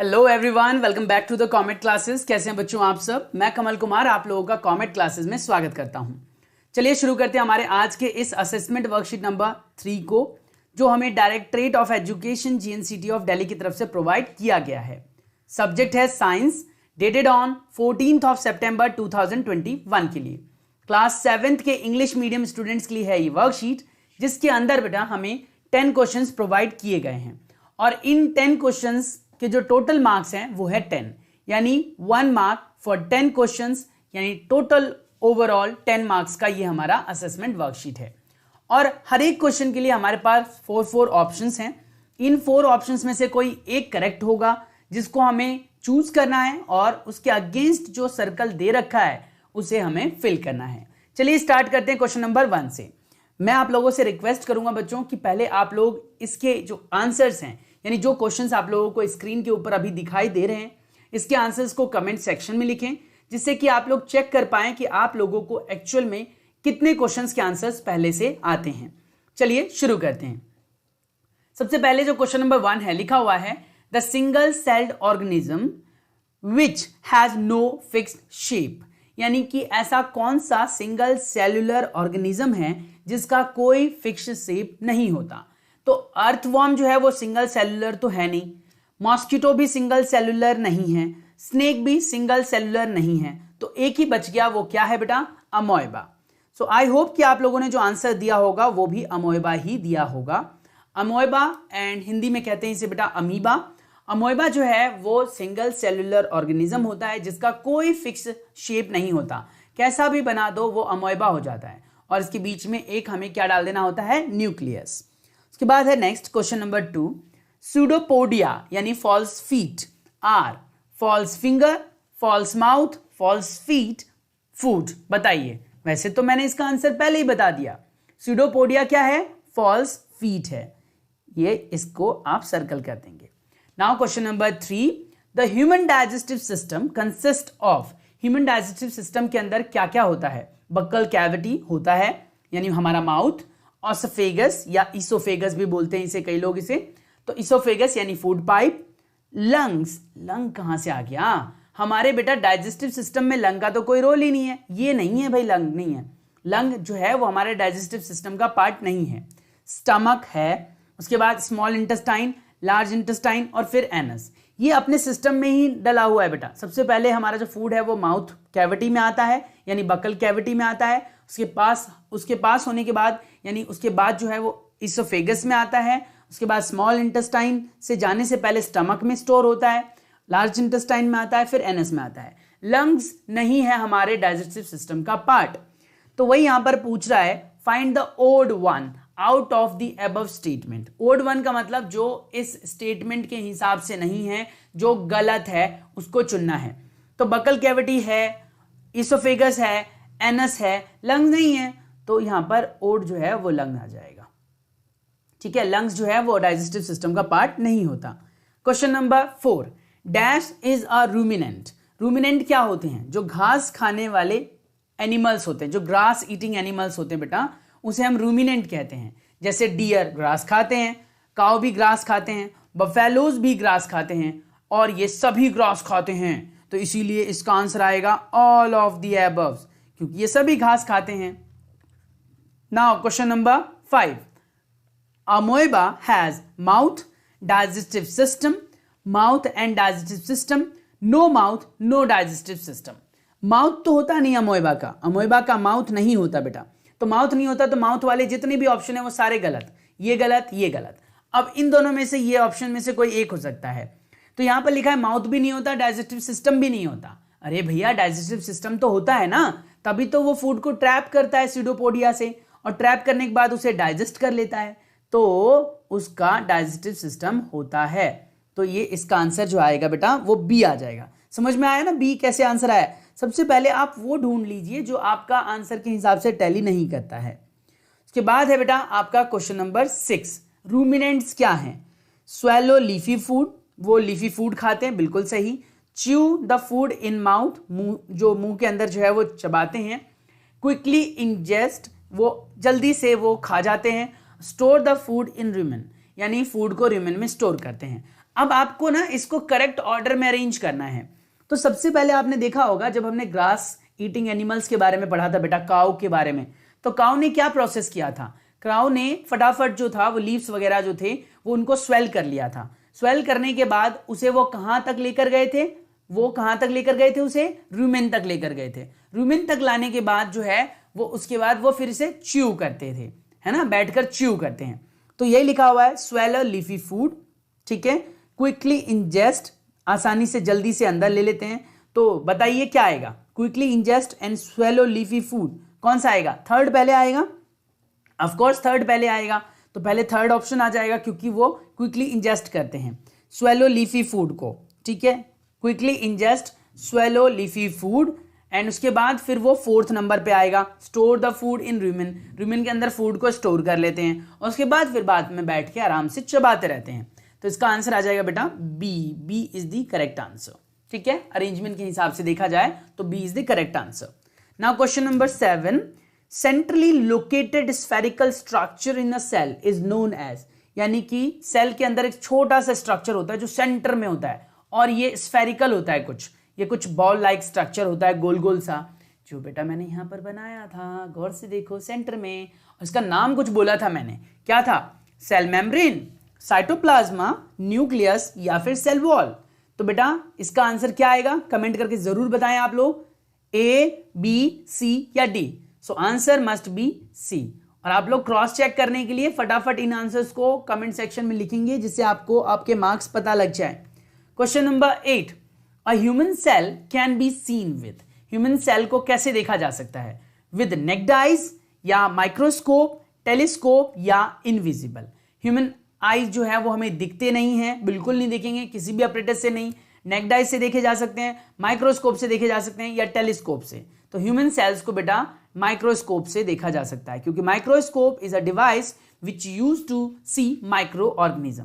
Hello everyone, welcome back to the Comet classes. कैसे हैं बच्चों आप सब। मैं कमल कुमार आप लोगों का कॉमेट क्लासेस में स्वागत करता हूं। चलिए शुरू करते हैं हमारे आज के इस असेसमेंट वर्कशीट नंबर 3 को, जो हमें directorate of education GNCT of Delhi की तरफ से प्रोवाइड किया गया है। सब्जेक्ट है साइंस, डेटेड ऑन 14 ऑफ सितंबर 2021 के लिए। क्लास 7th के इंग्लिश मीडियम स्टूडेंट्स के लिए है ये वर्कशीट, जिसके अंदर बेटा हमें 10 क्वेश्चंस प्रोवाइड किए गए हैं और इन 10 क्वेश्चंस के जो टोटल मार्क्स हैं वो है 10, यानी 1 मार्क फॉर 10 क्वेश्चंस, यानी टोटल ओवरऑल 10 मार्क्स का ये हमारा असेसमेंट वर्कशीट है। और हर एक क्वेश्चन के लिए हमारे पास 4 ऑप्शंस हैं। इन 4 ऑप्शंस में से कोई एक करेक्ट होगा, जिसको हमें चूज करना है और उसके अगेंस्ट जो सर्कल दे रखा है उसे हमें फिल करना है। चलिए स्टार्ट करते हैं क्वेश्चन नंबर 1 से। मैं आप लोगों से रिक्वेस्ट करूंगा बच्चों कि पहले आप लोग इसके जो आंसर्स हैं, यानी जो क्वेश्चंस आप लोगों को स्क्रीन के ऊपर अभी दिखाई दे रहे हैं, इसके आंसर्स को कमेंट सेक्शन में लिखें, जिससे कि आप लोग चेक कर पाएं कि आप लोगों को एक्चुअल में कितने क्वेश्चंस के आंसर्स पहले से आते हैं। चलिए शुरू करते हैं। सबसे पहले जो क्वेश्चन नंबर 1 है, लिखा हुआ है the single celled organism which has no fixed shape, यानी कि ऐसा कौन सा सिंगल सेल्यूलर ऑर्गेनिज्म है जिसका कोई फिक्स्ड शेप नहीं होता। तो अर्थवॉर्म जो है वो सिंगल सेल्यूलर तो है नहीं, मॉस्किटो भी सिंगल सेल्यूलर नहीं है, स्नेक भी सिंगल सेल्यूलर नहीं है, तो एक ही बच गया, वो क्या है बेटा? अमोएबा। सो आई होप कि आप लोगों ने जो आंसर दिया होगा वो भी अमोएबा ही दिया होगा। अमोएबा, एंड हिंदी में कहते हैं इसे बेटा अमीबा। अमोएबा जो है वो सिंगल सेल्यूलर ऑर्गेनिज्म होता है जिसका कोई फिक्स शेप नहीं होता, कैसा भी बना दो वो अमोएबा हो जाता है, और इसके बीच में एक हमें क्या डाल देना होता है? न्यूक्लियस। उसके बाद है नेक्स्ट क्वेश्चन नंबर 2, सूडोपोडिया यानी false feet or false finger, false mouth, false feet, food. बताइए। वैसे तो मैंने इसका आंसर पहले ही बता दिया। सूडोपोडिया क्या है? फॉल्स फीट है। ये इसको आप सर्कल कर देंगे। Now question number 3, the human digestive system consist of. Human digestive system के अंदर क्या क्या होता है? बक्कल कैविटी होता है, यानी हमारा माउथ, ऑसोफेगस या इसोफेगस भी बोलते हैं इसे कई लोग इसे, तो इसोफेगस यानी फूड पाइप, लंग्स। लंग कहां से आ गया? हमारे बेटा डाइजेस्टिव सिस्टम में लंग का तो कोई रोल ही नहीं है, ये नहीं है भाई, लंग नहीं है। लंग जो है वो हमारे डाइजेस्टिव सिस्टम का पार्ट नहीं है। स्टमक है, उसके बाद स्मॉल इंटेस्टाइन, लार्ज इंटेस्टाइन और फिर एनस। ये अपने सिस्टम में ही डला हुआ है बेटा। सबसे पहले हमारा जो फूड है वो माउथ कैविटी में आता है, यानी बकल कैविटी में आता है। उसके पास होने के बाद, यानी उसके बाद जो है वो इसोफेगस में आता है। उसके बाद स्मॉल इंटेस्टाइन से जाने से पहले स्टमक में स्टोर होता है, लार्ज इंटेस्टाइन में आता है, फिर एनस में आता है। लंग्स नहीं है हमारे डाइजेस्टिव सिस्टम का पार्ट। तो वही यहां पर पूछ रहा है, find the odd one out of the above statement. Odd one का मतलब जो इस स्टेटमेंट के हिसाब से नहीं है, जो गलत है, उसको चुनना है। तो बकल कैविटी है, इसोफेगस है, एनस है, लंग नहीं है, तो यहां पर ओड जो है वो लंग आ जाएगा। ठीक है, लंग्स जो है वो डाइजेस्टिव सिस्टम का पार्ट नहीं होता। Question number 4, dash is a ruminant. Ruminant क्या होते हैं? जो घास खाने वाले एनिमल्स होते हैं, जो ग्रास ईटिंग एनिमल्स होते हैं बेटा, उसे हम रूमिनेंट कहते हैं। जैसे डियर ग्रास खाते हैं, काउ भी ग्रास खाते हैं, बफेलोज भी ग्रास खाते हैं, और ये सभी ग्रास खाते हैं, तो इसीलिए इसका आंसर आएगा ऑल ऑफ द अबव, क्योंकि ये सभी घास खाते हैं। Now question number 5, amoeba has mouth, digestive system, mouth and digestive system, no mouth, no digestive system. Mouth तो होता नहीं अमोएबा का, अमोएबा का माउथ नहीं होता बेटा। तो माउथ नहीं होता, तो माउथ वाले जितने भी ऑप्शन है वो सारे गलत, ये गलत, ये गलत। अब इन दोनों में से, ये ऑप्शन में से कोई एक हो सकता है। तो यहां पर लिखा है माउथ भी नहीं होता, डाइजेस्टिव सिस्टम भी नहीं होता। अरे भैया, डाइजेस्टिव सिस्टम तो होता है ना, तभी तो वो फूड को ट्रैप करता है सूडोपोडिया से, और ट्रैप करने के बाद उसे डाइजेस्ट कर लेता है, तो उसका डाइजेस्टिव सिस्टम होता है। तो ये इसका आंसर जो आएगा बेटा वो बी आ जाएगा। समझ में आया ना बी कैसे आंसर आया? सबसे पहले आप वो ढूंढ लीजिए जो आपका आंसर के हिसाब से टैली नहीं करता है। उसके बाद है बेटा आपका क्वेश्चन नंबर 6, रूमिनेंट्स क्या हैं? स्वेलो लीफी फूड, वो लीफी फूड खाते हैं, बिल्कुल सही। Chew the food in mouth, मुंह, जो मुंह के अंदर जो है वो चबाते हैं। क्विकली इंजेस्ट, वो जल्दी से वो खा जाते हैं। Store the food in rumen, यानी फूड को रूमेन में स्टोर करते हैं। अब आपको ना इसको करेक्ट ऑर्डर में अरेंज करना है। तो सबसे पहले आपने देखा होगा जब हमने ग्रास ईटिंग एनिमल्स के बारे में पढ़ा था बेटा, काऊ के बारे में, तो काऊ ने क्या प्रोसेस किया था? काऊ ने फटाफट जो था वो लीव्स वगैरह जो थे वो उनको स्वेल कर लिया था। स्वेल करने के बाद उसे वो कहां तक लेकर गए थे? वो कहां तक लेकर गए थे? उसे रूमेन तक लेकर गए थे। रूमेन तक लाने के बाद जो है वो उसके बाद वो फिर से च्यू करते थे, है ना, बैठकर च्यू करते हैं। तो यही लिखा हुआ है, स्वेलो लीफी फूड, ठीक है, क्विकली इंजेस्ट, आसानी से जल्दी से अंदर ले लेते हैं। तो बताइए क्या आएगा? Quickly ingest and swallow leafy food, कौन सा आएगा? थर्ड पहले आएगा, ऑफ कोर्स थर्ड पहले आएगा, तो पहले थर्ड ऑप्शन आ जाएगा क्योंकि वो क्विकली इंजेस्ट करते हैं स्वेलो लीफी फूड को, ठीक है, quickly ingest swallow leafy food. And उसके बाद फिर वो फोर्थ नंबर पे आएगा, store the food in rumen, rumen के अंदर फूड को स्टोर कर लेते हैं और उसके बाद फिर बाद में बैठ के आराम से चबाते रहते हैं। तो इसका आंसर आ जाएगा बेटा B, B is the correct answer, ठीक है, अरेंजमेंट के हिसाब से देखा जाए तो B is the correct answer. Now question number 7, centrally located spherical structure in a cell is known as, यानी कि सेल के अंदर एक छोटा सा स्ट्रक्चर होता है जो सेंटर में होता है और ये स्फेरिकल होता है, ये कुछ बॉल लाइक स्ट्रक्चर होता है, गोल गोल सा, जो बेटा मैंने यहां पर बनाया था, गौर से देखो सेंटर में, और इसका नाम कुछ बोला था मैंने, क्या था? सेल मेम्ब्रेन, साइटोप्लाज्मा, न्यूक्लियस या फिर सेल वॉल। तो बेटा इसका आंसर क्या आएगा? कमेंट करके जरूर बताएं आप लोग, ए, बी, सी या डी। So answer must be C. और आप लोग क्रॉस चेक करने के लिए फटाफट इन आंसर्स को कमेंट सेक्शन में लिखेंगे जिससे आपको आपके मार्क्स पता लग जाए। Question number 8, a human cell can be seen with, human cell को कैसे देखा जा सकता है? विद नेक्ड आइज या माइक्रोस्कोप, टेलीस्कोप या इनविजिबल। ह्यूमन आइज जो है वो हमें दिखते नहीं है, बिल्कुल नहीं दिखेंगे, किसी भी अपरेटस से नहीं, नेक्ड आइज से देखे जा सकते हैं, माइक्रोस्कोप से देखे जा सकते हैं या टेलीस्कोप से। तो ह्यूमन सेल्स को बेटा माइक्रोस्कोप से देखा जा सकता है क्योंकि microscope is a device which use to see micro organism.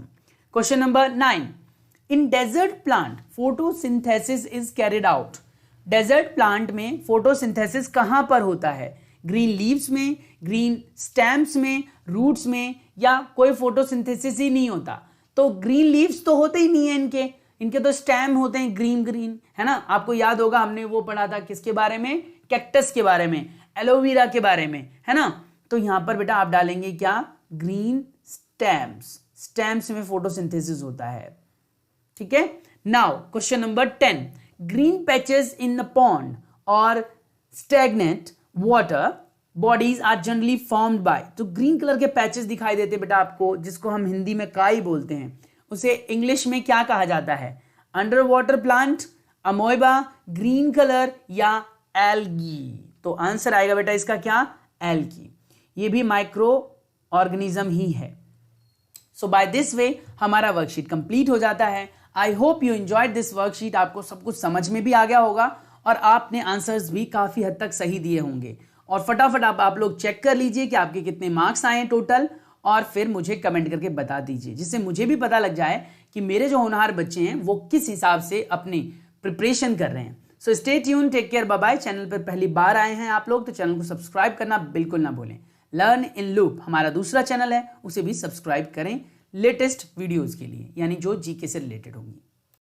Question number 9, in desert plant photosynthesis is carried out, desert plant में फोटोसिंथेसिस कहां पर होता है? ग्रीन लीव्स में, ग्रीन स्टेम्स में, रूट्स में, या कोई फोटोसिंथेसिस ही नहीं होता? तो ग्रीन लीव्स तो होते ही नहीं है इनके तो स्टेम होते हैं ग्रीन ग्रीन, है ना। आपको याद होगा हमने वो पढ़ा था किसके बारे में? कैक्टस के बारे में, एलोवेरा के बारे में, है ना। तो यहां पर बेटा आप डालेंगे क्या? ग्रीन स्टेम्स, स्टेम्स में फोटोसिंथेसिस होता है, ठीक है। Now question number 10, green patches in the pond और stagnant water bodies are generally formed by, तो ग्रीन कलर के पैचेस दिखाई देते बेटा आपको, जिसको हम हिंदी में काई बोलते हैं, उसे इंग्लिश में क्या कहा जाता है? Under water plant, amoeba, green colour या एल्गी। तो आंसर आएगा बेटा इसका क्या? एल्गी। ये भी माइक्रो ऑर्गेनिज्म ही है। सो बाय दिस वे हमारा वर्कशीट कंप्लीट हो जाता है। I hope you enjoyed this worksheet, आपको सब कुछ समझ में भी आ गया होगा और आपने आंसर्स भी काफी हद तक सही दिए होंगे। और फटाफट आप लोग चेक कर लीजिए कि आपके कितने मार्क्स आए हैं टोटल, और फिर मुझे कमेंट करके बता दीजिए जिससे मुझे भी पता लग जाए कि मेरे जो होनहार बच्चे हैं वो किस हिसाब से अपनी प्रिपरेशन कर रहे हैं। So stay tune, take care, bye bye. Channel पर पहली बार आए हैं आप लोग तो चैनल को सब्सक्राइब करना बिल्कुल ना भूलें। लर्न इन लूप हमारा दूसरा चैनल है, उसे भी सब्सक्राइब करें लेटेस्ट वीडियोस के लिए, यानी जो जीके से रिलेटेड होंगी।